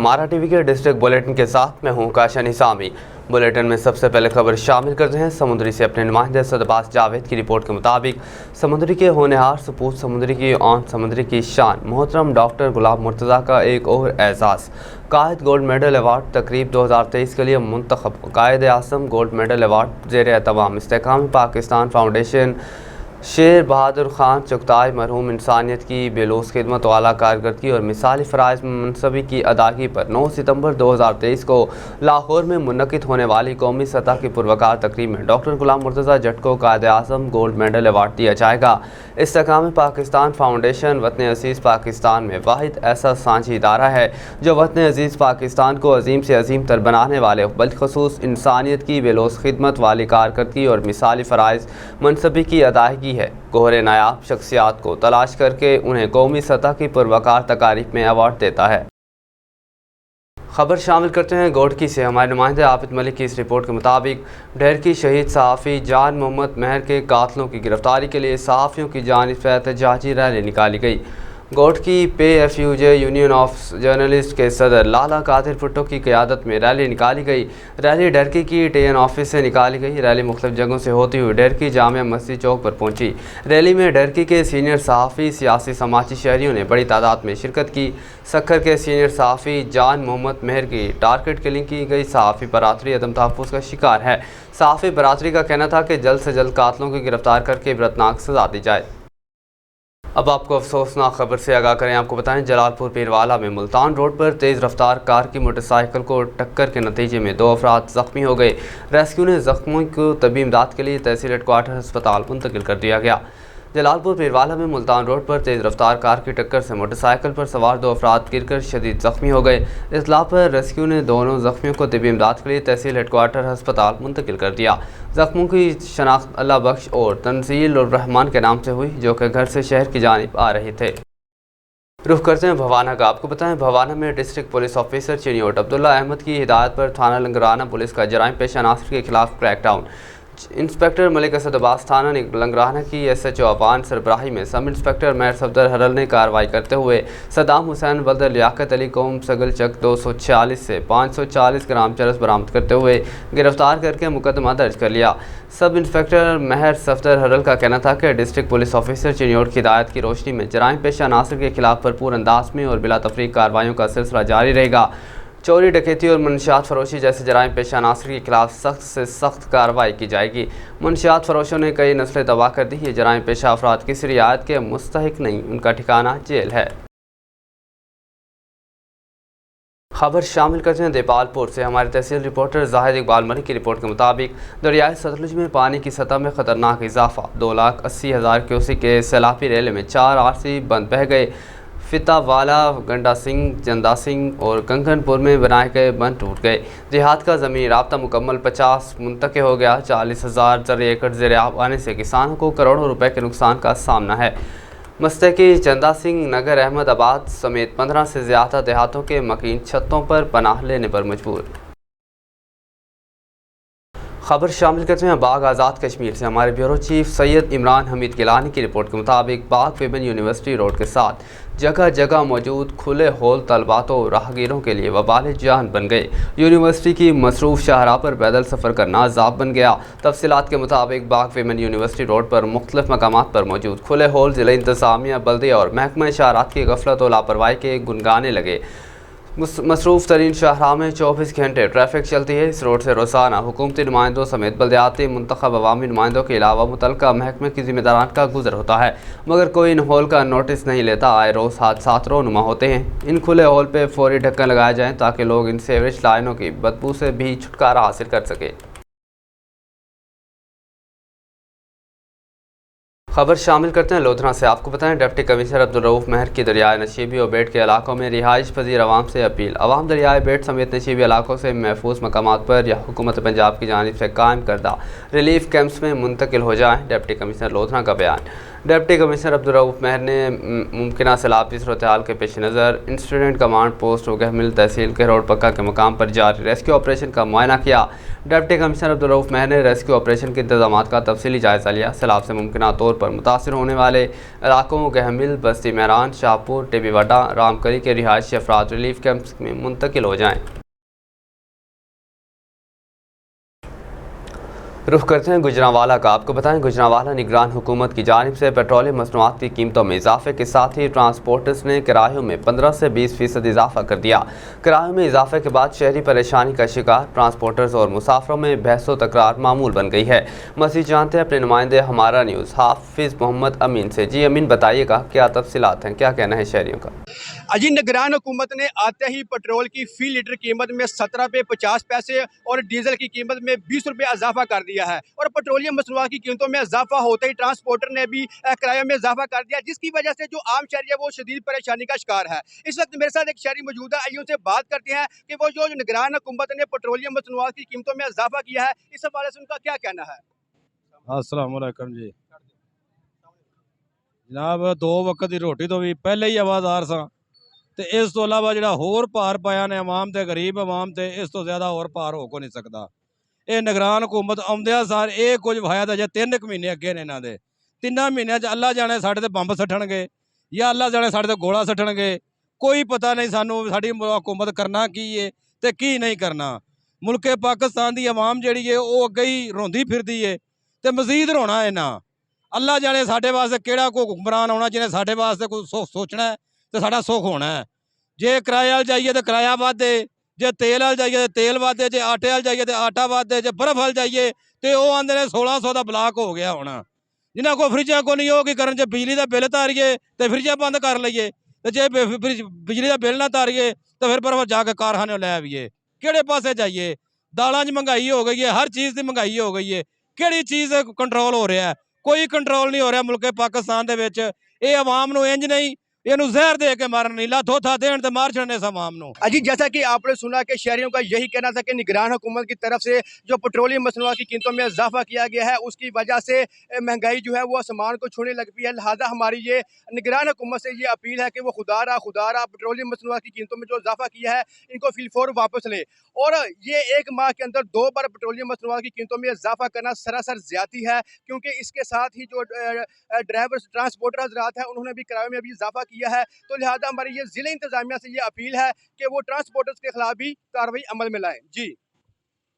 हमारा टीवी के district bulletin के साथ मैं हूं काशन निसामी। बुलेटिन में सबसे पहले खबर शामिल करते हैं। समुद्री से अपने नुमाइंदे सदबास जावेद की रिपोर्ट के मुताबिक समुद्री के होनहार सपूत समुद्री की ऑन समुद्री की शान मोहतरम डॉक्टर गुलाम मुर्तज़ा का एक और एजाज़ कायद गोल्ड मेडल अवार्ड तकरीब 2023 के लिए मुंतखब। कायद आज़म गोल्ड मेडल अवार्ड ज़ेर एहतमाम इस्तेहकाम पाकिस्तान फाउंडेशन शेर बहादुर खान चुगताई मरहूम इंसानियत की बेलूस खिदमत वाला कारकर्दगी और मिसाली फ़राइज़ मनसबी की अदायगी पर 9 सितंबर 2023 को लाहौर में मुनक़िद होने वाली कौमी सतह की पुरवकार तकरीब में डॉक्टर गुलाम मुर्तज़ा जट को कायद आज़म गोल्ड मेडल अवार्ड दिया जाएगा। इस्तेहकाम पाकिस्तान फाउंडेशन वतन अज़ीज़ पाकिस्तान में वाहिद ऐसा सांझी इदारा है जो वतन अज़ीज़ पाकिस्तान को अजीम से अजीम तर बनाने वाले बिलखसूस इंसानियत की बेलूस खिदमत वाली कारकर्दगी और मिसाली फ़राइज़ मनसबी की अदायगी है। कोहरे नायाब शख्सियात को तलाश करके उन्हें कौमी सतह की पुरवकार तकारीफ में अवार्ड देता है। खबर शामिल करते हैं गोडकी से। हमारे नुमाइंदे आबिद मलिक की इस रिपोर्ट के मुताबिक ढेरकी शहीद सहाफ़ी जान मोहम्मद महर के कातलों की गिरफ्तारी के लिए सहाफ़ियों की जानिब से एहतजाजी रैली निकाली गई। गोडकी PFUJ यूनियन ऑफ जर्नलिस्ट के सदर लाला कादिर भुट्टो की क़यादत में रैली निकाली गई। रैली ढेरकी की TN ऑफिस से निकाली गई। रैली मुख्तलिफ जगहों से होती हुई ढेरकी जामिया मस्जिद चौक पर पहुंची। रैली में ढेरकी के सीनियर सहाफ़ी सियासी समाजी शहरियों ने बड़ी तादाद में शिरकत की। सक्खर के सीनियर सहाफ़ी जान मोहम्मद महर की टारगेट किलिंग की गई। सहाफ़ी बरादरी अदम तहफ़्फ़ुज़ का शिकार है। सहाफ़ी बरादरी का कहना था कि जल्द से जल्द कातलों की गिरफ्तार करके इबरतनाक सज़ा दी जाए। अब आपको अफसोसनाक खबर से आगाह करें। आपको बताएं जलालपुर पीरवाला में मुल्तान रोड पर तेज़ रफ्तार कार की मोटरसाइकिल को टक्कर के नतीजे में 2 अफराद ज़ख्मी हो गए। रेस्क्यू ने ज़ख्मों को तबी इमदाद के लिए तहसील हेडक्वार्टर अस्पताल मुंतकिल कर दिया गया। जलालपुर पीरवाला में मुल्तान रोड पर तेज़ रफ्तार कार की टक्कर से मोटरसाइकिल पर सवार 2 अफराद गिरकर शदीद ज़ख्मी हो गए। इत्तला पर रेस्क्यू ने दोनों ज़ख्मियों को तबी इमदाद के लिए तहसील हेडक्वार्टर अस्पताल मुंतकिल कर दिया। ज़ख्मों की शनाख्त अल्लाह बख्श और तंजील और रहमान के नाम से हुई, जो कि घर से शहर की जानिब आ रहे थे। रुख करते हैं भवाना का। आपको बताएं भवाना में district police officer Chiniot Abdullah Ahmed की हिदायत पर थाना लंगराना पुलिस का जराइम पेश अनासर के खिलाफ क्रैकडाउन। इंस्पेक्टर मलिक असद अब्बास थाना लंगराना की SHO अवान सरबराही में सब इंस्पेक्टर महर सफदर हरल ने कार्रवाई करते हुए सदाम हुसैन बल्द लियाकत अली कौम सगल चक 246 से 540 ग्राम चरस बरामद करते हुए गिरफ्तार करके मुकदमा दर्ज कर लिया। सब इंस्पेक्टर महर सफदर हरल का कहना था कि डिस्ट्रिक्ट पुलिस ऑफिसर चिनियोट की हिदायत की रोशनी में जराइम पेशा अनासर के खिलाफ भरपूर अंदाज में और बिला तफरीक कार्रवाइयों का सिलसिला जारी रहेगा। चोरी डकैती और मनशियात फरोशी जैसे जराइम पेशा अनासर के खिलाफ सख्त से सख्त कार्रवाई की जाएगी। मनशियात फरोशों ने कई नस्लें तबाह कर दी। ये जराइम पेशा अफराद किसी रियायत के मुस्तहिक नहीं, उनका ठिकाना जेल है। खबर शामिल करते हैं देपालपुर से। हमारे तहसील रिपोर्टर जाहिद इकबाल मलिक की रिपोर्ट के मुताबिक दरियाए सतलुज में पानी की सतह में खतरनाक इजाफा। 2,80,000 क्यूसेक के सैलाबी रेले में 4 आरसी बंद बह गए। फितावाला, गंडा सिंह, जंदा सिंह और कंकनपुर में बनाए गए बंद टूट गए। देहात का ज़मीनी राब्ता मुकम्मल 50 मुंतक़िल हो गया। 40,000 ज़र एकड़ ज़ेर आब आने से किसानों को करोड़ों रुपए के नुकसान का सामना है। मस्तकी, जंदा सिंह, नगर अहमदाबाद समेत 15 से ज़्यादा देहातों के मकीन छतों पर पनाह लेने पर मजबूर। खबर शामिल करते हैं बाग आज़ाद कश्मीर से। हमारे ब्यूरो चीफ सैयद इमरान हमीद गिलानी की रिपोर्ट के मुताबिक बाग विमेन यूनिवर्सिटी रोड के साथ जगह जगह मौजूद खुले हॉल तलबातों राहगीरों के लिए वबाल जान बन गए। यूनिवर्सिटी की मसरूफ़ शाहराह पर पैदल सफ़र करना अज़ाब बन गया। तफसीलात के मुताबिक बाग विमेन यूनिवर्सिटी रोड पर मुख्तलिफ मकामात पर मौजूद खुले हॉल ज़िला इंतज़ामिया, बल्दिया और महकमा शाहरात की गफलत और लापरवाही के गुनगाने लगे। मसरूफ़ तरीन शाहराह में 24 घंटे ट्रैफिक चलती है। इस रोड से रोज़ाना हुकूमती नुमाइंदों समेत बल्दियाती मुंतखब अवामी नुमाइंदों के अलावा मुतल्लिका महकमे की जिम्मेदारान का गुजर होता है, मगर कोई इन हॉल का नोटिस नहीं लेता। आए रोज़ हादसात रोनुमा होते हैं। इन खुले हॉल पर फौरी ढक्कन लगाए जाएँ ताकि लोग इन सीवरेज लाइनों की बदबू से भी छुटकारा हासिल कर सके। खबर शामिल करते हैं लोधरा से। आपको बताएं डिप्टी कमिश्नर अब्दुल रऊफ महर की दरियाए नशीबी और बेट के इलाकों में रिहाइश पजीर अवाम से अपील। अवाम दरियाए बेट समेत नशीबी इलाकों से महफूज मकामात पर या हुकूमत पंजाब की जानिब से कायम करदा रिलीफ कैंप्स में मुंतकिल हो जाएँ। डिप्टी कमिश्नर लोधरा का बयान। डिप्टी कमिश्नर अब्दुल रऊफ महर ने मुमकिन सैलाबी सूरत हाल के पेश नज़र इंसिडेंट कमांड पोस्ट गहमिल तहसील के रोड पक्का के मकाम पर जारी रेस्क्यू ऑपरेशन का मुआयना किया। डिप्टी कमिश्नर अब्दुल रऊफ महर ने रेस्क्यू ऑपरेशन के इंतजाम का तफसीली जायज़ा लिया। सैलाब से मुमकिन तौर पर मुतासर होने वाले इलाकों गहमिल, बस्ती मैरान, शाहपुर, टिबी वड्डा, रामकली के रिहायशी अफराद रिलीफ कैंप्स में मुंतकिल हो जाएँ। रुख करते हैं गुजरांवाला का। आपको बताएं, गुजरांवाला निगरान हुकूमत की जानिब से पेट्रोलियम मसनूआत की कीमतों में इजाफे के साथ ही ट्रांसपोर्टर्स ने किरायों में 15 से 20% इजाफा कर दिया। किरायों में इजाफे के बाद शहरी परेशानी का शिकार ट्रांसपोर्टर्स और मुसाफरों में बहसो तकरार मामूल बन गई है। मज़ीद जानते हैं अपने नुमाइंदे हमारा न्यूज़ हाफिज़ मोहम्मद अमीन से। जी अमीन, बताइएगा क्या तफसीलात हैं, क्या कहना है शहरियों का? अजी, निगरान हुकूमत ने आते ही पेट्रोल की फ़ी लीटर कीमत में 17 रुपये 50 पैसे और डीजल की कीमत में 20 रुपये इजाफा कर दिया है। और पेट्रोलियम मसनूआत की कीमतों में इजाफा होते ही ट्रांसपोर्टर ने भी किराए में इजाफा कर दिया, जिसकी वजह से जो आम शहरी है वो शदीद परेशानी का शिकार है। इस वक्त मेरे साथ एक शहरी मौजूद है, आइए उनसे बात करते हैं कि वो जो निगरान हुकूमत ने पेट्रोलियम मसनूआत की कीमतों में इजाफा किया है, इस हवाले से उनका क्या कहना है। अस्सलाम वालेकुम जी जनाब, 2 वक्त की रोटी तो भी पहले ही आवाज़दार सा ते इस तो इलावा जो होर भार पाया ने आवाम ते गरीब आवाम ते इस तो ज़्यादा होर भार हो को नहीं सकता। ये निगरान हुकूमत आउंदिया सार ये कुछ वाया तो जे 3 महीने अगे ने इन्हां दे 3 महीनों अल्लाह जाने साढ़े ते बंब सट्टणगे या अल्लाह जाने साढ़े ते गोला सट्टणगे, कोई पता नहीं सानू साडी हुकूमत करना की है ते की नहीं करना। मुल्के पाकिस्तान की आवाम जिहड़ी है वो अगे ही रोंदी फिरदी है ते मजीद रोना है ना। अल्लाह जाने साढ़े वास्ते केड़ा कोई हुक्मरान आना जिन्हें साढ़े वास्ते कोई सोचना है तो साढ़ा सुख होना है। जे किराए वाल जाइए तो किराया वादे, जे तेल वाल जाइए तो तेल वादे, जे आटे वाल जाइए तो आटा वादे, जे बर्फ वाल जाइए तो वह आंदे ने 1600 का ब्लाक हो गया होना। जिन्हों को फ्रिजा को नहीं हो कि करन, जे बिजली का बिल तारीए तो फ्रिजा बंद कर लीए, तो जे बिजली का बिल ना तारीए तो फिर बर्फ जाके कारखाने लै आइए। किहड़े पासे जाइए? दालों च महंगाई हो गई है, हर चीज़ की महंगाई हो गई है, किहड़ी चीज़ कंट्रोल हो रहा है? कोई कंट्रोल नहीं हो रहा मुल्क पाकिस्तान दे विच। ये आवाम नूं इंज नहीं इनू जहर दे के मारन नहीं, ला थोथा देन ते मार छड़ने आवाम नूं। अजी, जैसा कि आपने सुना कि शहरियों का यही कहना था कि निगरान हुकूमत की तरफ से जो पेट्रोलियम मसनूआत की कीमतों में इजाफा किया गया है उसकी वजह से महंगाई जो है वो आसमान को छूने लग पई है। लिहाजा हमारी ये निगरान हुकूमत से ये अपील है कि वो खुदा रहा पेट्रोलियम मसनूआत की कीमतों में जो इजाफा किया है इनको फिलफौर वापस ले। और ये 1 माह के अंदर 2 बार पेट्रोलियम मसनूआत की कीमतों में इजाफा करना सरासर ज्यादती है, क्योंकि इसके साथ ही जो ड्राइवर ट्रांसपोर्टर हजरात हैं उन्होंने भी किराए में भी इजाफा किया है। तो लिहाजा हमारी ये जिले इंतजामिया से ये अपील है कि वो ट्रांसपोर्टर्स के खिलाफ भी कार्रवाई अमल में लाएं। जी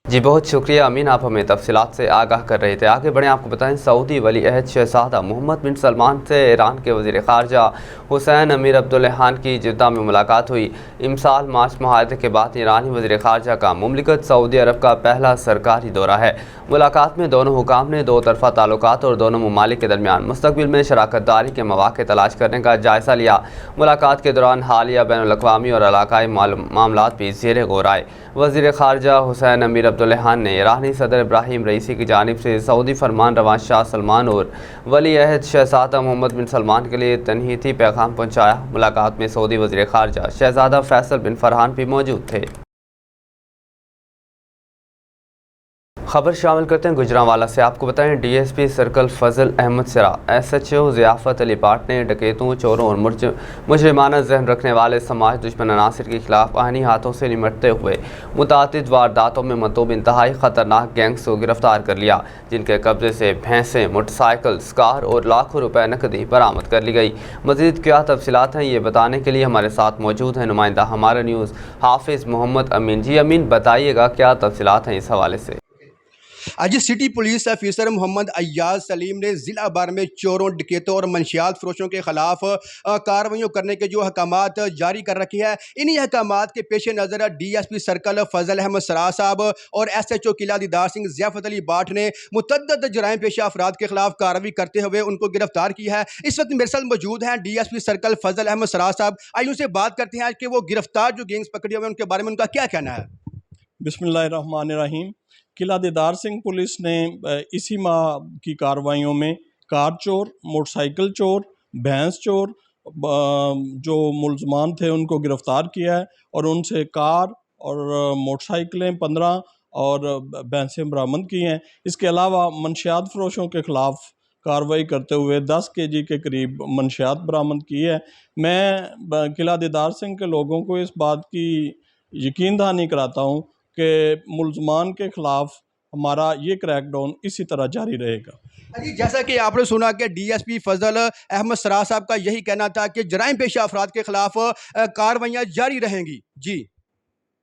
बहुत शुक्रिया अमीन, आप हमें तफसीलात से आगाह कर रहे थे। आगे बढ़ें, आपको बताएं, सऊदी वली अहद शहजादा मोहम्मद बिन सलमान से ईरान के वज़ीर ख़ारजा हुसैन अमीर अब्दुल्लाहान की जिद्दा में मुलाकात हुई। इमसाल मार्च माहदे के बाद ईरानी वज़ीर ख़ारजा का मुमलिकत सऊदी अरब का पहला सरकारी दौरा है। मुलाकात में दोनों हुकाम ने 2 तरफ़ा ताल्लुकात और दोनों ममालिक के दरमियान मुस्तक़बिल में शराकत दारी के मौक़े तलाश करने का जायज़ा लिया। मुलाकात के दौरान हालिया बैनुल-अक़वामी और इलाक़ाई मामलात भी ज़ेर गौर आए। वज़ीर ख़ारजा हुसैन अमीर अब्दुल्लाहान ने ईरानी सदर इब्राहिम रईसी की जानिब से सऊदी फरमान रवा शाह सलमान और वली अहद शहजादा मोहम्मद बिन सलमान के लिए तनहीती पैगाम पहुँचाया। मुलाकात में सऊदी वज़ीर ख़ारजा शहजादा फैसल बिन फरहान भी मौजूद थे। खबर शामिल करते हैं गुजरांवाला से। आपको बताएं, डीएसपी सर्कल फजल अहमद सरा, एसएचओ ज़ियाफ़त अली पाट ने डकैतों, चोरों और मुजरिमाना जहन रखने वाले समाज दुश्मन अनासिर के खिलाफ आहनी हाथों से निमटते हुए मुतादिद वारदातों में मतूब इंतहाई ख़तरनाक गैंग्स को गिरफ्तार कर लिया, जिनके कब्जे से भैंसें, मोटरसाइकिल, कार और लाखों रुपए नकदी बरामद कर ली गई। मज़ीद क्या तफसीलात हैं, ये बताने के लिए हमारे साथ मौजूद हैं नुमाइंदा हमारा न्यूज़ हाफिज़ मोहम्मद अमीन। जी अमीन, बताइएगा क्या तफसीलात हैं इस हवाले से? आज city police officer Mohammad Ayyaz Salim ने ज़िला भर में चोरों, डकैतों और मंशियात फरोशों के खिलाफ कार्रवाइयों करने के जो अहकामात जारी कर रखे हैं, इन्हीं अहकामात के पेश नज़र DSP सर्कल फजल अहमद सरा साहब और SHO किला दीदार सिंह ज़ियाफ़त अली बाट ने मुतअद्दिद जराइम पेशा अफराद के खिलाफ कार्रवाई करते हुए उनको गिरफ्तार किया है। इस वक्त मेरे साथ मौजूद हैं DSP सर्कल फजल अहमद सरा साहब। आइए उनसे बात करते हैं कि वो गिरफ्तार जो गैंग्स पकड़े हुए हैं उनके बारे में उनका क्या कहना है। बिस्मिल्लाहिर्रहमानिर्रहीम। किला दीदार सिंह पुलिस ने इसी माह की कार्रवाइयों में कार चोर, मोटरसाइकिल चोर, भैंस चोर जो मुलजमान थे उनको गिरफ़्तार किया है और उनसे कार और मोटरसाइकिलें 15 और भैंसें बरामद की हैं। इसके अलावा मंशियात फरोशों के ख़िलाफ़ कार्रवाई करते हुए 10 केजी के करीब मंशियात बरामद की है। मैं किला दीदार सिंह के लोगों को इस बात की यकीन दहानी कराता हूँ कि मुल्ज़मान के ख़िलाफ़ हमारा ये क्रैकडाउन इसी तरह जारी रहेगा। जी, जैसा कि आपने सुना कि डीएसपी फजल अहमद सरार साहब का यही कहना था कि जराइम पेशा अफराद के खिलाफ कार्रवाइयाँ जारी रहेंगी। जी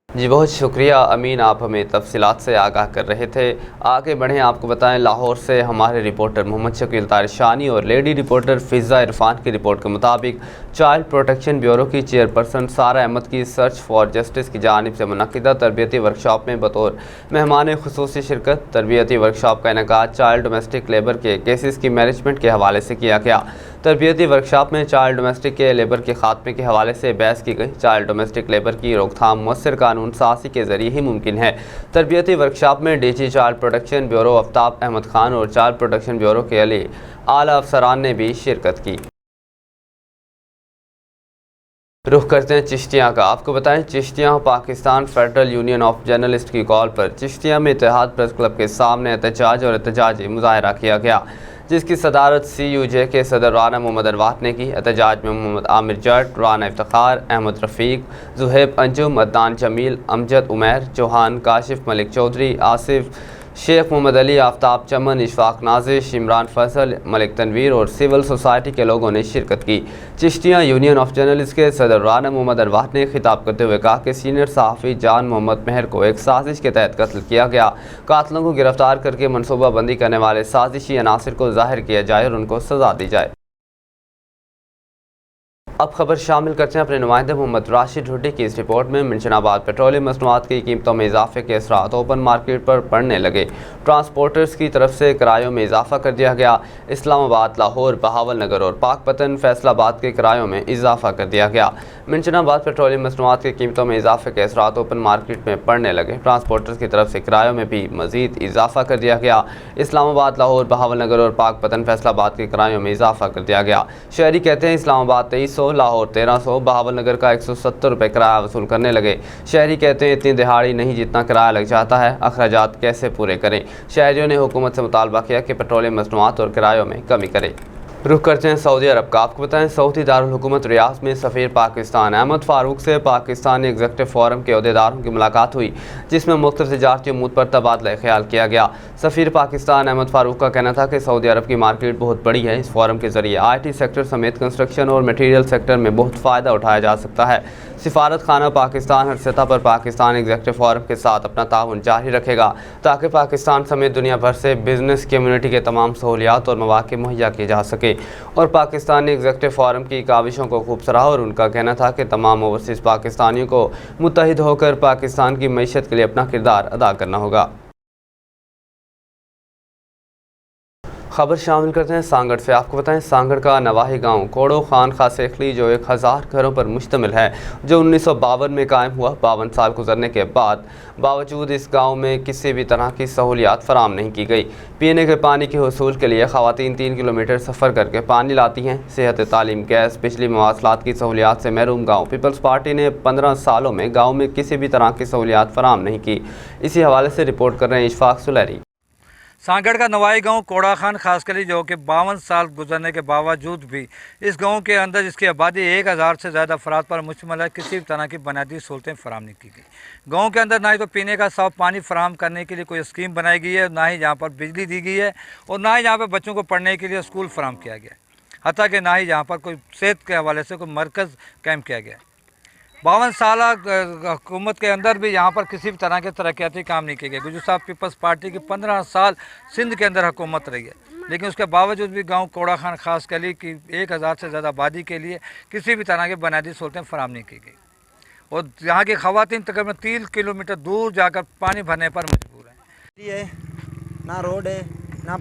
बहुत शुक्रिया अमीन, आप हमें तफसीलात से आगाह कर रहे थे। आगे बढ़ें, आपको बताएं लाहौर से हमारे रिपोर्टर मोहम्मद शकील तारिशानी और लेडी रिपोर्टर फ़िज़ा इरफान की रिपोर्ट के मुताबिक चाइल्ड प्रोटेक्शन ब्यूरो की चेयरपर्सन सारा अहमद की सर्च फॉर जस्टिस की जानिब से मुनक़िदा तरबियती वर्कशॉप में बतौर मेहमान खुसूसी शिरकत। तरबियती वर्कशॉप का इनेकाद चाइल्ड डोमेस्टिक लेबर के केसेस की मैनेजमेंट के हवाले से किया गया। तरबियती वर्कशॉप में चाइल्ड डोमेस्टिक के लेबर के खात्मे के हवाले से बहस की गई। चाइल्ड डोमेस्टिक लेबर की रोकथाम मौसर कानून साज़ी के ज़रिए ही मुमकिन है। तरबियती वर्कशॉप में DG child protection bureau Aftab Ahmad Khan और चाइल्ड प्रोटेक्शन ब्यूरो के आला अफसरान ने भी शिरकत की। रुख करते हैं चिश्तियाँ का। आपको बताएं Chishtian Pakistan federal union of journalist की कॉल पर चिश्तियाँ में इत्तेहाद प्रेस क्लब के सामने एहतजाज और एहतजाजी मुजाहरा किया गया, जिसकी सदारत CUJ के सदर राना मोहम्मद अरवात ने की। एहतजाज में मोहम्मद आमिर जट, राना इफ्तिखार, अहमद रफ़ीक, जुहैब अंजुम, अदनान जमील, अमजद उमैर, चौहान, काशिफ मलिक चौधरी, आसिफ शेख, मोहम्मद अली, आफ्ताब चमन, इशफाक नाजिश, इमरान फैसल, मलिक तनवीर और सिविल सोसाइटी के लोगों ने शिरकत की। चिश्तियाँ यूनियन ऑफ जर्नलिस्ट के सदर राना मोहम्मद अरवात ने खिताब करते हुए कहा कि सीनियर सहाफ़ी जान मोहम्मद महर को एक साजिश के तहत कत्ल किया गया। कातलों को गिरफ्तार करके मनसूबाबंदी करने वाले साजिशी अनासिर को ज़ाहिर किया जाए और उनको सज़ा दी जाए। अब खबर शामिल करते हैं अपने नुमाइंदे मोहम्मद राशिद हुड्डी की इस रिपोर्ट में। मिंशनाबाद पेट्रोलियम मसनूआत की कीमतों में इजाफे के असरात ओपन मार्केट पर पड़ने लगे। ट्रांसपोर्टर्स की तरफ से किरायों में इजाफा कर दिया गया। इस्लामाबाद, लाहौर, बहावल नगर और पाकपतन, फैसलाबाद के किरायों में इजाफा कर दिया गया। मिंशनाबाद पेट्रोलियम मसनूआत की कीमतों में इजाफे के असरात ओपन मार्केट में पड़ने लगे। ट्रांसपोर्टर्स की तरफ से किरायों में भी मजीद इजाफा कर दिया गया। इस्लामाबाद, लाहौर, बहावल नगर और पाकपतन, फैसलाबाद के किरायों में इजाफा कर दिया गया। शहरी कहते हैं इस्लामाबाद 2300, लाहौर 1300, बहावल नगर का 170 रुपये किराया वसूल करने लगे। शहरी कहते हैं इतनी दिहाड़ी नहीं जितना किराया लग जाता है, अखराजात कैसे पूरे करें। शहरियों ने हुकूमत से मुतालबा किया कि पेट्रोलियम मसनूआत और किरायों में कमी करे। रुख करते हैं सऊदी अरब का। आपको बताएं सऊदी दारुल हुकूमत रियाद में सफ़ीर पाकिस्तान अहमद फ़ारूक से पाकिस्तानी एग्जीक्यूटिव फोरम के अहदेदारों की मुलाकात हुई, जिसमें मुख्तलिफ तिजारती उमूर पर तबादला ख्याल किया गया। सफ़ीर पाकिस्तान अहमद फ़ारूक का कहना था कि सऊदी अरब की मार्केट बहुत बड़ी है। इस फोरम के ज़रिए IT सेक्टर समेत कंस्ट्रक्शन और मटीरियल सेक्टर में बहुत फ़ायदा उठाया जा सकता है। सिफारत खाना पाकिस्तान हर सतह पर पाकिस्तान एग्जीक्यूटिव फोरम के साथ अपना ताउन जारी रखेगा, ताकि पाकिस्तान समेत दुनिया भर से बिजनेस कम्युनिटी के तमाम सहूलियात और मौके मुहैया किए जा सके। और पाकिस्तानी एग्जीक्यूटिव फोरम की काविशों को खूब सराहा और उनका कहना था कि तमाम ओवरसीज़ पाकिस्तानियों को मुत्तहिद होकर पाकिस्तान की मईशत के लिए अपना किरदार अदा करना होगा। खबर शामिल करते हैं सांगड़ से। आपको बताएं सांगड़ का नवाही गांव कोड़ो खान खासेखली जो 1000 घरों पर मुश्तमिल है, जो 1952 में कायम हुआ। 52 साल गुजरने के बावजूद इस गांव में किसी भी तरह की सहूलियात फराम नहीं की गई। पीने के पानी के हसूल के लिए ख़वातीन 3 किलोमीटर सफ़र करके पानी लाती हैं। सेहत, तालीम, गैस, बिजली, मवासलात की सहूलियात से महरूम गाँव। पीपल्स पार्टी ने 15 सालों में गाँव में किसी भी तरह की सहूलियात फराम नहीं की। इसी हवाले से रिपोर्ट कर रहे हैं इशफाक सुलैरी। सांगड़ का नवाई गांव कोड़ा खान खासकली जो कि 52 साल गुजरने के बावजूद भी इस गांव के अंदर जिसकी आबादी 1000 से ज़्यादा अफराद पर मुश्तमिल है, किसी भी तरह की बुनियादी सहूलतें फराम नहीं की गई। गांव के अंदर ना ही तो पीने का साफ पानी फराम करने के लिए कोई स्कीम बनाई गई है, ना ही यहाँ पर बिजली दी गई है, और ना ही यहाँ पर बच्चों को पढ़ने के लिए स्कूल फराम किया गया है। हत्ता कि ना ही यहाँ पर कोई सेहत के हवाले से कोई मरकज़ कायम किया गया है। 52 साल हुकूमत के अंदर भी यहाँ पर किसी भी तरह के तरक्याती काम नहीं किए गए। गुजर साहब पीपल्स पार्टी की 15 साल सिंध के अंदर हुकूमत रही है, लेकिन उसके बावजूद भी गांव कोड़ा खान खास कली की 1000 से ज़्यादा आबादी के लिए किसी भी तरह की बुनियादी सहूलतें फराम नहीं की गई। और यहाँ की ख़वातीन तकरीबन 3 किलोमीटर दूर जाकर पानी भरने पर मजबूर हैं। ना रोड है ना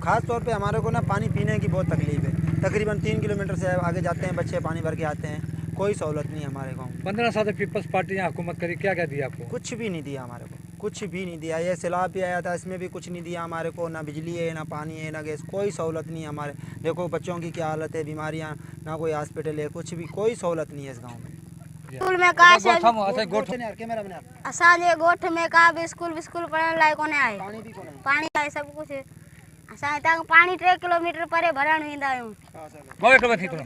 ख़ास तौर पे हमारे को ना पानी पीने की बहुत तकलीफ़ है। तकरीबन 3 किलोमीटर से आगे जाते हैं बच्चे, पानी भर के आते हैं। कोई सहूलत नहीं हमारे गाँव। 15 साल से पीपल्स पार्टी यहाँ हुकूमत करी, क्या क्या दिया आपको? कुछ भी नहीं दिया हमारे को, कुछ भी नहीं दिया। ये सैलाब भी आया था, इसमें भी कुछ नहीं दिया हमारे को। ना बिजली है, ना पानी है, ना गैस, कोई सहूलत नहीं है। देखो बच्चों की क्या हालत है, बीमारियाँ, ना कोई हॉस्पिटल है, कुछ भी कोई सहूलत नहीं है इस गाँव में। स्कूल में का असांजे गोठ में का भी स्कूल पढ़ने लायक कोने आए, पानी आए सब कुछ असां हितां खां पाणी 3 किलोमीटर परे भरण वेंदा आहियूं। ॻोठ में थी थो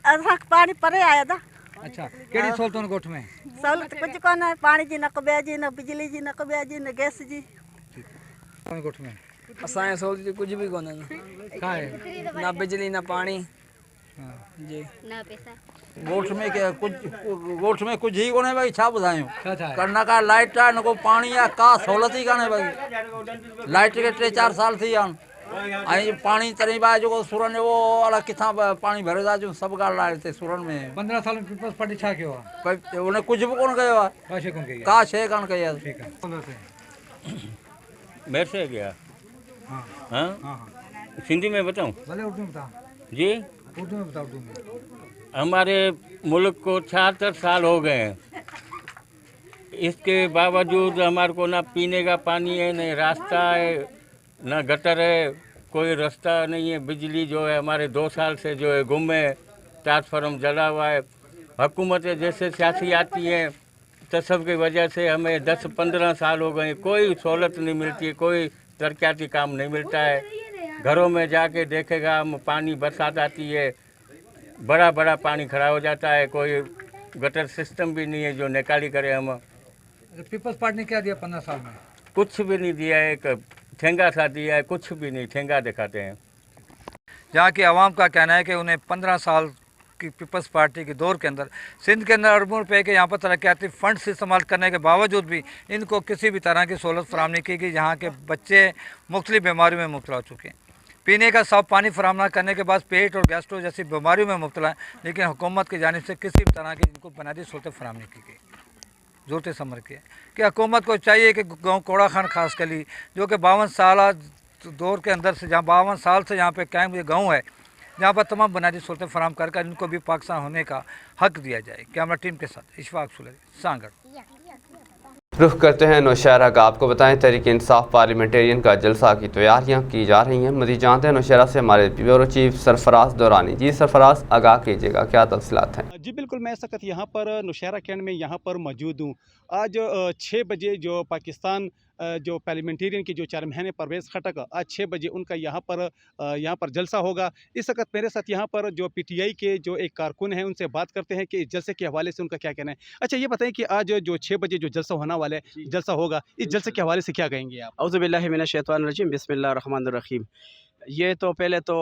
असां पाणी परे आया था। अच्छा कहिड़ी सहूलतुनि ॻोठ में? सहूलियत कुझु कोन आहे, पाणी जी न कॿे जी, न बिजली जी, न कॿे जी, न गैस जी। ॻोठ में असांजे सहूलियत कुछ भी कोन का है? ना बिजली ना पानी जी। न पैसा ॻोठ में ॻोठ में कुछ ही कोन्हे भाई, छा ॿुधायूं। छा छा कर न का लाइट आहे न को पाणी आहे, का सहूलियत ई कान्हे भाई। लाइट खे 3-4 साल थी विया आहिनि ऐं पाणी तरी बि आहे जेको सुरन जो उहो अलाए किथां पाणी भरे था अचूं, सभु ॻाल्हि आहे हिते सुरन में। 15 साल में पीपल्स पार्टी छा कयो आहे? उन कुझु बि कोन कयो आहे, का शइ कोन कई आहे? का शइ कोन कई आहे। ठीक है मेरे से गया। हाँ हाँ हाँ हिंदी में बताऊं? भले उर्दू में बता, जी। उर्दू में बता, उर्दू में। हमारे मुल्क को 76 साल हो गए हैं, इसके बावजूद हमारे को ना पीने का पानी है, न रास्ता है, न गटर है, कोई रास्ता नहीं है। बिजली जो है हमारे 2 साल से जो है गुम है, ट्रांसफार्मर जला हुआ है। हुकूमतें जैसे सियासी आती हैं तो सब की वजह से हमें 10-15 साल हो गए, कोई सहूलत नहीं मिलती है, कोई तरक्याती काम नहीं मिलता है। घरों में जाके देखेगा हम, पानी बरसात आती है, बड़ा बड़ा पानी खड़ा हो जाता है, कोई गटर सिस्टम भी नहीं है जो निकाली करे। हम पीपल्स पार्टी ने क्या दिया 15 साल में? कुछ भी नहीं दिया है, एक ठेंगा सा दिया है, कुछ भी नहीं, ठेंगा दिखाते हैं। जहाँ की आवाम का कहना है कि उन्हें 15 साल की पीपल्स पार्टी के दौर के अंदर सिंध के अंदर अरबों रुपए के यहाँ पर तरक्याती फंड्स इस्तेमाल करने के बावजूद भी इनको किसी भी तरह की सहूलत फराहम नहीं की गई। जहाँ के बच्चे मुख्तलिफ बीमारियों में मुब्तला हो चुके हैं, पीने का साफ पानी फराहम न करने के बाद पेट और गैस्ट्रो जैसी बीमारियों में मुब्तला है, लेकिन हुकूमत की जानिब से किसी भी तरह की इनको बुनियादी सहूलतें फराहम नहीं की गई। ज़रूरत समझ के कि हुकूमत को चाहिए कि गाँव कोड़ा खान खास कली जो कि 52 साल दौर के अंदर से, जहाँ 52 साल से यहाँ पे कायम ये गाँव है, जहाँ पर तमाम बुनियादी सहूलतें फराहम कर कर इनको भी पाकिस्तान होने का हक दिया जाए। कैमरा टीम के साथ इशफाक सुलेरी, सांगड़। रुख करते हैं नौशहरा का। आपको बताएं तहरीक इंसाफ पार्लियामेंटेरियन का जलसा की तैयारियां की जा रही हैं। मज़ीद जानते हैं नौशहरा से हमारे ब्यूरो चीफ सरफराज दौरानी। जी सरफराज, आगाह कीजिएगा, क्या तफसीलात हैं? जी बिल्कुल, मैं इस वक्त यहाँ पर नौशहरा कैंट में यहाँ पर मौजूद हूँ। आज 6 बजे जो पाकिस्तान जो पार्लियामेंटेरियन की जो चेयरमैन है परवेज़ खटक, आज 6 बजे उनका यहाँ पर जलसा होगा। इस वक्त मेरे साथ यहाँ पर जो PTI के जो एक कारकुन हैं उनसे बात करते हैं कि इस जलसे के हवाले से उनका क्या कहना है। अच्छा ये बताएं कि आज जो 6 बजे जो जलसा होने वाला है, जलसा होगा, इस जलसे के हवाले से क्या कहेंगे आप? औज़ु बिल्लाहि मिनश शैतानिर रजीम, बिस्मिल्लाहिर रहमानिर रहीम। ये तो पहले तो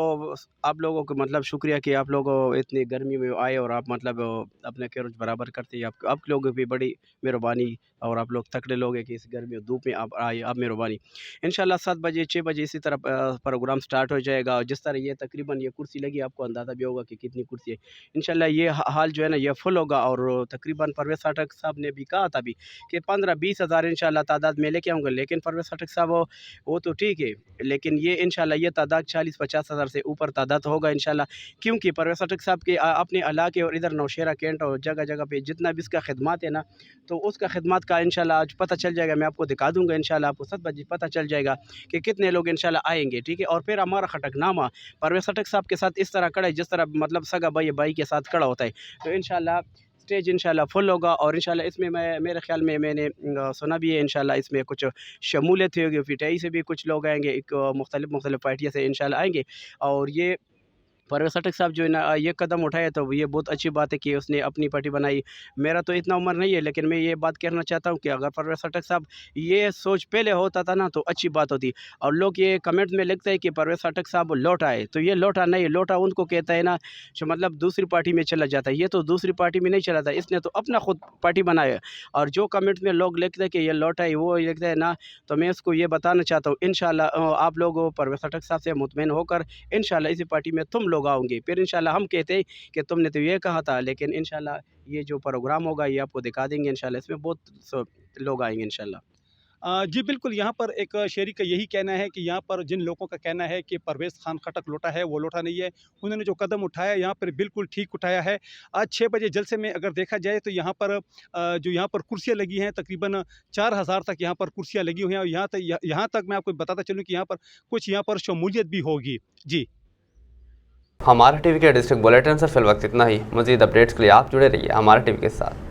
आप लोगों को मतलब शुक्रिया कि आप लोग इतनी गर्मी में आए और आप मतलब अपने किरच बराबर करते हैं। आप लोगों की बड़ी मेहरबानी, और आप लोग तकड़े लोग हैं कि इस गर्मी और धूप में आप आए, आप मेहरबानी। इंशाल्लाह 7 बजे 6 बजे इसी तरह प्रोग्राम स्टार्ट हो जाएगा। और जिस तरह ये तकरीबन ये कुर्सी लगी, आपको अंदाज़ा भी होगा कि कितनी कुर्सी है। इंशाल्लाह ये हाल जो है ना ये फुल होगा। और तकरीबन परवेज़ खटक साहब ने भी कहा था कि 15-20 हज़ार इंशाल्लाह तादाद में लेके आऊँगा। लेकिन परवेज़ खटक साहब वो तो ठीक है, लेकिन ये इंशाल्लाह ये तादाद 40-50 हज़ार से ऊपर तादाद होगा इंशाल्लाह। क्योंकि परवेज़ खटक साहब के अपने इलाके और इधर नौशहरा कैंट और जगह जगह पे जितना भी इसका खिदमत है ना, तो उसका खिदमत का इंशाल्लाह आज पता चल जाएगा। मैं आपको दिखा दूंगा इंशाल्लाह, आपको 7 बजे पता चल जाएगा कि कितने लोग इंशाल्लाह आएंगे, ठीक है। और फिर हमारा खटकनामा परवेज़ खटक साहब के साथ इस तरह खड़ा है जिस तरह मतलब सगा भाई के साथ खड़ा होता है। तो इंशाल्लाह स्टेज इंशाल्लाह फुल होगा। और इंशाल्लाह इसमें मेरे ख्याल में मैंने सुना भी है इंशाल्लाह इसमें कुछ शमूलियत होगी। PTI से भी कुछ लोग आएंगे, एक मुख्तलिफ पार्टियों से इंशाल्लाह आएंगे। और ये परवेज़ खटक साहब जो है ना ये कदम उठाया, तो ये बहुत अच्छी बात है कि उसने अपनी पार्टी बनाई। मेरा तो इतना उम्र नहीं है, लेकिन मैं ये बात कहना चाहता हूँ कि अगर परवेज़ खटक साहब ये सोच पहले होता था ना तो अच्छी बात होती। और लोग ये कमेंट में लिखते हैं कि परवेज़ खटक साहब लौट आए, तो ये लौटा नहीं, लौटा उनको कहता है ना जो मतलब दूसरी पार्टी में चला जाता है। ये तो दूसरी पार्टी में नहीं चला था, इसने तो अपना खुद पार्टी बनाया। और जो कमेंट में लोग लिखते हैं कि ये लौटा है, वो लिखते हैं ना, तो मैं इसको ये बताना चाहता हूँ इंशाल्लाह आप लोग परवेज़ खटक साहब से मुतमईन होकर इंशाल्लाह इसी पार्टी में तुम लोग आओगे। फिर इंशाल्लाह हम कहते हैं कि तुमने तो ये कहा था, लेकिन इंशाल्लाह ये जो प्रोग्राम होगा ये आपको दिखा देंगे इंशाल्लाह। इसमें बहुत लोग आएंगे इंशाल्लाह। जी बिल्कुल, यहाँ पर एक शहरी का यही कहना है कि यहाँ पर जिन लोगों का कहना है कि परवेज़ खान खटक लौटा है, वो लौटा नहीं है। उन्होंने जो कदम उठाया यहाँ पर बिल्कुल ठीक उठाया है। आज 6 बजे जलसे में अगर देखा जाए तो यहाँ पर जो यहाँ पर कुर्सियाँ लगी हैं तकरीबन 4000 तक यहाँ पर कुर्सियाँ लगी हुई हैं। और यहाँ तक मैं आपको बताता चलूँ कि यहाँ पर शमूलियत भी होगी। जी, हमारा टीवी के डिस्ट्रिक्ट बुलेटिन से फिल वक्त इतना ही। मज़ीद अपडेट्स के लिए आप जुड़े रहिए हमारा टीवी के साथ।